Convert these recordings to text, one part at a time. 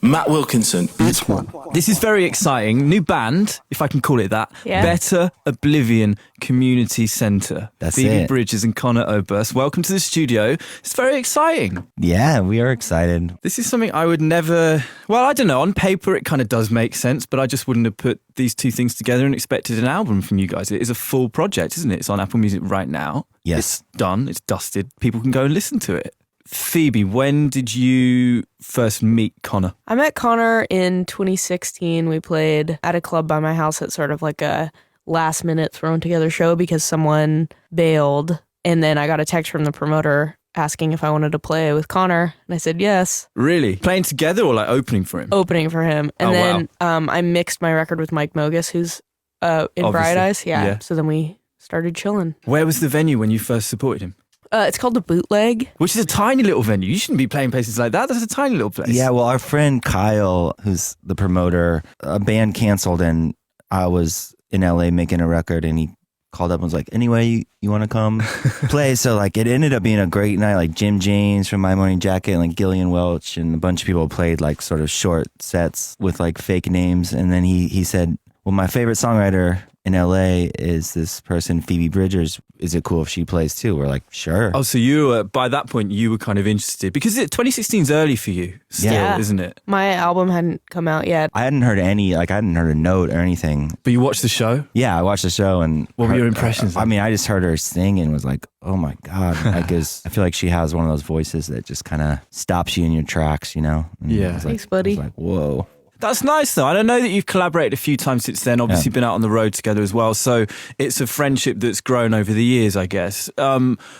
Matt Wilkinson. Beats one. This is very exciting. New band, if I can call it that. Yeah. Better Oblivion Community Center. That's Phoebe it. Bridges and Conor Oberst. Welcome to the studio. It's very exciting. Yeah, we are excited. This is something I would never... Well, I don't know. On paper, it kind of does make sense, but I just wouldn't have put these two things together and expected an album from you guys. It is a full project, isn't it? It's on Apple Music right now. Yes. It's done. It's dusted. People can go and listen to it. Phoebe, when did you first meet Conor? I met Conor in 2016. We played at a club by my house at sort of like a last minute thrown together show because someone bailed. And then I got a text from the promoter asking if I wanted to play with Conor. And I said yes. Really? Playing together or like opening for him? Opening for him. And then I mixed my record with Mike Mogus, who's in Obviously. Bright Eyes. Yeah. Yeah. So then we started chilling. Where was the venue when you first supported him? It's called The Bootleg. Which is a tiny little venue. You shouldn't be playing places like that. That's a tiny little place. Yeah, well, our friend Kyle, who's the promoter, a band canceled and I was in LA making a record and he called up and was like, anyway, you want to come play? So like it ended up being a great night. Like Jim James from My Morning Jacket and like Gillian Welch and a bunch of people played like sort of short sets with like fake names. And then he said, well, my favorite songwriter in LA is this person, Phoebe Bridgers. Is it cool if she plays too? We're like, sure. Oh, so you were, by that point, you were kind of interested because 2016 is early for you still, Yeah. isn't it? My album hadn't come out yet. I hadn't heard I hadn't heard a note or anything. But you watched the show? Yeah, I watched the show and... What were your impressions I like? mean, I just heard her sing and was like, oh my God. Like, I feel like she has one of those voices that just kind of stops you in your tracks, you know? And Yeah. I was like, Thanks, buddy. I was like, whoa. That's nice though. And I know that you've collaborated a few times since then, obviously been out on the road together as well. So it's a friendship that's grown over the years, I guess. At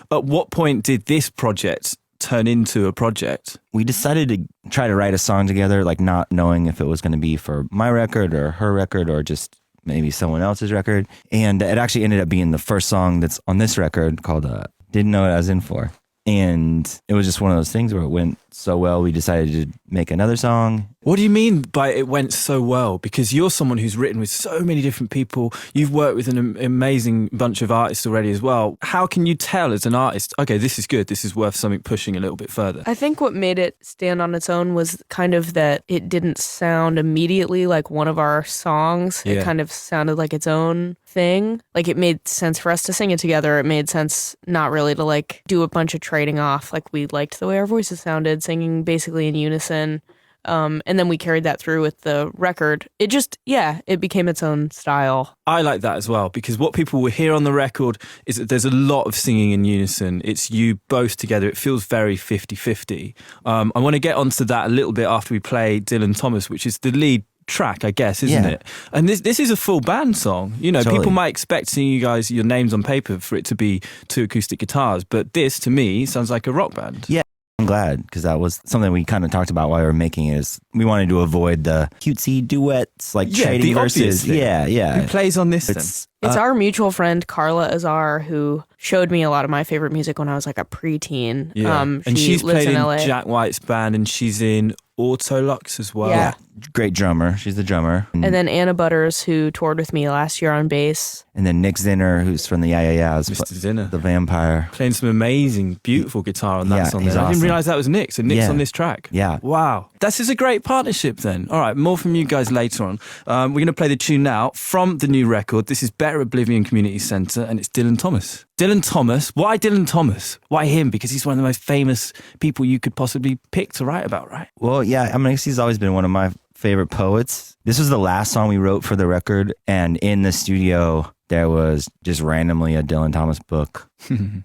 what point did this project turn into a project? We decided to try to write a song together, like not knowing if it was going to be for my record or her record or just maybe someone else's record. And it actually ended up being the first song that's on this record called Didn't Know What I Was In For. And it was just one of those things where it went so well, we decided to make another song. What do you mean by it went so well? Because you're someone who's written with so many different people. You've worked with an amazing bunch of artists already as well. How can you tell as an artist, okay, this is good, this is worth something pushing a little bit further? I think what made it stand on its own was kind of that it didn't sound immediately like one of our songs. Yeah. It kind of sounded like its own thing. Like it made sense for us to sing it together. It made sense not really to like do a bunch of trading off. Like we liked the way our voices sounded, singing basically in unison. And then we carried that through with the record. It just, it became its own style. I like that as well, because what people will hear on the record is that there's a lot of singing in unison. It's you both together. It feels very 50-50. I want to get onto that a little bit after we play Dylan Thomas, which is the lead track, I guess, isn't it? And this is a full band song. You know, Totally. people might expect seeing you guys, your names on paper, for it to be two acoustic guitars, but this, to me, sounds like a rock band. Yeah. I'm glad because that was something we kind of talked about while we were making it. Is we wanted to avoid the cutesy duets, like trading the obvious verses. thing. Yeah. Who plays on this then? It's our mutual friend, Carla Azar, who showed me a lot of my favorite music when I was like a preteen. Yeah. And she's lives played in LA. Jack White's band, and she's in Autolux as well. Yeah. Great drummer. She's the drummer. And then Anna Butters, who toured with me last year on bass. And then Nick Zinner, who's from the Yeah, Mr. Zinner. the vampire. Playing some amazing, beautiful guitar on that Yeah, song. he's There. I didn't awesome. realise that was Nick. So Nick's Yeah. on this track. Yeah. Wow. This is a great partnership then. All right, more from you guys later on. We're going to play the tune now from the new record. This is Better Oblivion Community Center, and it's Dylan Thomas. Dylan Thomas. Why Dylan Thomas? Why him? Because he's one of the most famous people you could possibly pick to write about, right? Well, yeah, I mean, he's always been one of my favorite poets. This was the last song we wrote for the record, and in the studio, there was just randomly a Dylan Thomas book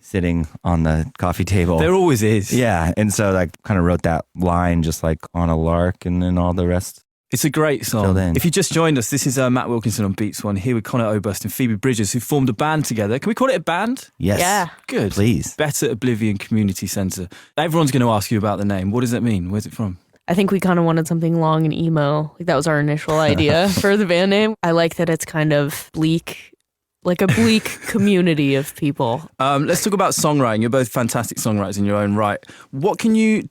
sitting on the coffee table. There always is. Yeah, and so I kind of wrote that line just like on a lark, and then all the rest. It's a great song. Filled in. If you just joined us, this is Matt Wilkinson on Beats One, here with Conor Oberst and Phoebe Bridgers, who formed a band together. Can we call it a band? Yes. Yeah. Good. Please. Better Oblivion Community Center. Everyone's going to ask you about the name. What does it mean? Where's it from? I think we kind of wanted something long and emo. Like that was our initial idea for the band name. I like that it's kind of bleak, like a bleak community of people. Let's talk about songwriting. You're both fantastic songwriters in your own right. What can you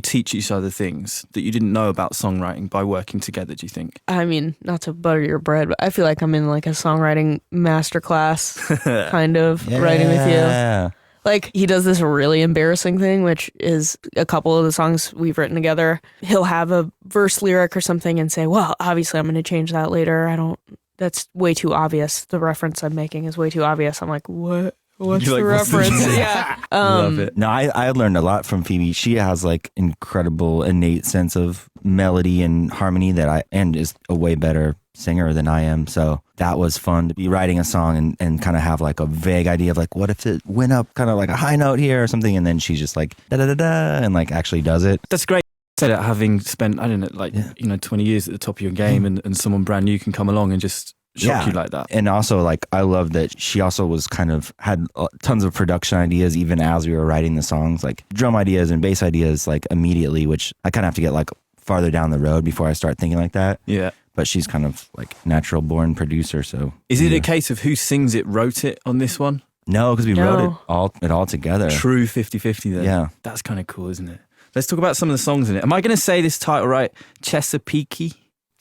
teach each other things that you didn't know about songwriting by working together, do you think? I mean, not to butter your bread, but I feel like I'm in like a songwriting masterclass kind of writing with you. Yeah. Like, he does this really embarrassing thing, which is a couple of the songs we've written together. He'll have a verse lyric or something and say, well, obviously I'm going to change that later. That's way too obvious. The reference I'm making is way too obvious. I'm like, what? What's the reference? Yeah. Love it. No, I learned a lot from Phoebe. She has like incredible innate sense of melody and harmony and is a way better singer than I am. So that was fun to be writing a song and kind of have like a vague idea of like, what if it went up kind of like a high note here or something, and then she's just like da da da da and like actually does it. That's great. Said it, having spent 20 years at the top of your game, and someone brand new can come along and just shock you like that. And also, like, I love that she also was kind of had tons of production ideas even as we were writing the songs, like drum ideas and bass ideas, like immediately, which I kind of have to get like farther down the road before I start thinking like that. Yeah. But she's kind of like natural born producer. So is it a case of who sings it, wrote it on this one? No, because we wrote it all together. True 50-50 then. Yeah. That's kind of cool, isn't it? Let's talk about some of the songs in it. Am I going to say this title right? Chesapeake?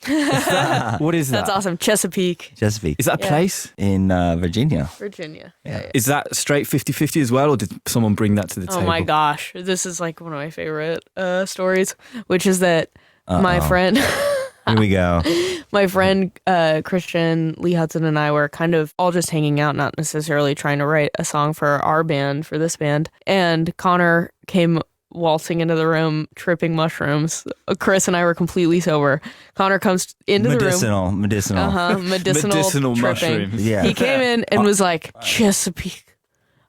What is that? That's awesome. Chesapeake. Is that a place? In Virginia. Virginia. Yeah. Is that straight 50-50 as well, or did someone bring that to the table? Oh my gosh. This is like one of my favorite stories, which is that my friend... Here we go. My friend Christian, Lee Hudson, and I were kind of all just hanging out, not necessarily trying to write a song for our band, for this band. And Conor came waltzing into the room, tripping mushrooms. Chris and I were completely sober. Conor comes into the room. Medicinal. Medicinal tripping. mushrooms. Yeah. He came in and was like, Chesapeake.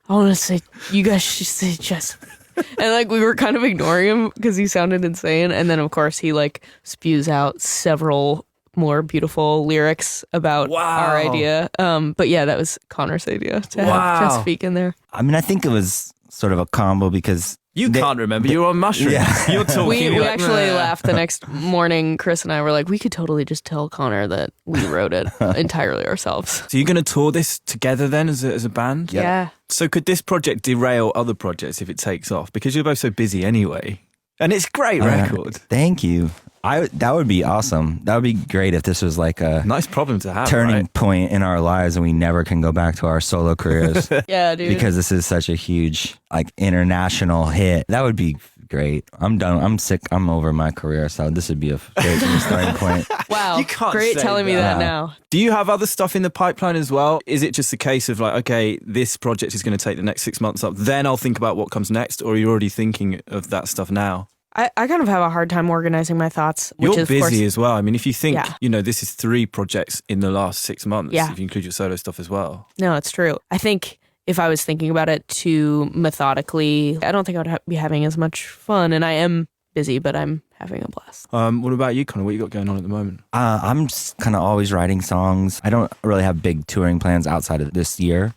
I want to say, you guys should say Chesapeake. And like we were kind of ignoring him because he sounded insane. And then of course he like spews out several more beautiful lyrics about our idea. But yeah, that was Conor's idea to have Chesapeake in there. I mean, I think it was sort of a combo because you can't remember. You were on mushrooms. Yeah. You're talking. We actually laughed the next morning. Chris and I were like, we could totally just tell Conor that we wrote it entirely ourselves. So you're going to tour this together then as a band? Yeah. So could this project derail other projects if it takes off? Because you're both so busy anyway. And it's a great record. Thank you. That would be awesome. That would be great if this was like a nice problem to have. Turning point in our lives and we never can go back to our solo careers. Yeah, dude. Because this is such a huge like international hit. That would be great. I'm done. I'm sick. I'm over my career. So this would be a great starting point. Wow. You can't great say telling me that now. Do you have other stuff in the pipeline as well? Is it just a case of like, okay, this project is going to take the next 6 months up, then I'll think about what comes next? Or are you already thinking of that stuff now? I kind of have a hard time organizing my thoughts. Which You're is, busy of course, as well. I mean, if you think, this is 3 projects in the last 6 months, if you include your solo stuff as well. No, it's true. I think if I was thinking about it too methodically, I don't think I would be having as much fun. And I am busy, but I'm having a blast. What about you, Conor? What you got going on at the moment? I'm just kind of always writing songs. I don't really have big touring plans outside of this year.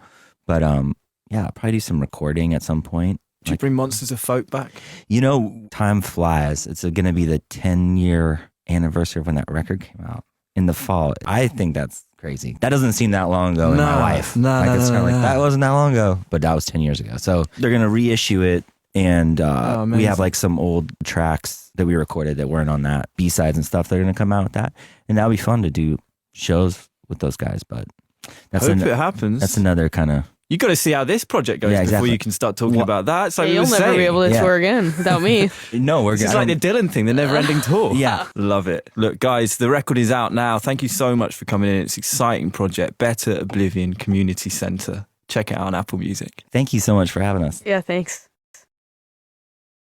But I'll probably do some recording at some point. Do you bring Monsters of Folk back? You know, time flies. It's going to be the 10-year anniversary of when that record came out in the fall. I think that's crazy. That doesn't seem that long ago in my life. That wasn't that long ago, but that was 10 years ago. So they're going to reissue it, and we have like some old tracks that we recorded that weren't on that, B-sides and stuff. They're going to come out with that, and that'll be fun to do shows with those guys. But hope it happens. That's another kind of... You got to see how this project goes before you can start talking about that. So you'll never be able to tour again without me. No, it's like the Dylan thing, the never-ending tour. Yeah, love it. Look, guys, the record is out now. Thank you so much for coming in. It's an exciting project. Better Oblivion Community Center. Check it out on Apple Music. Thank you so much for having us. Yeah, thanks.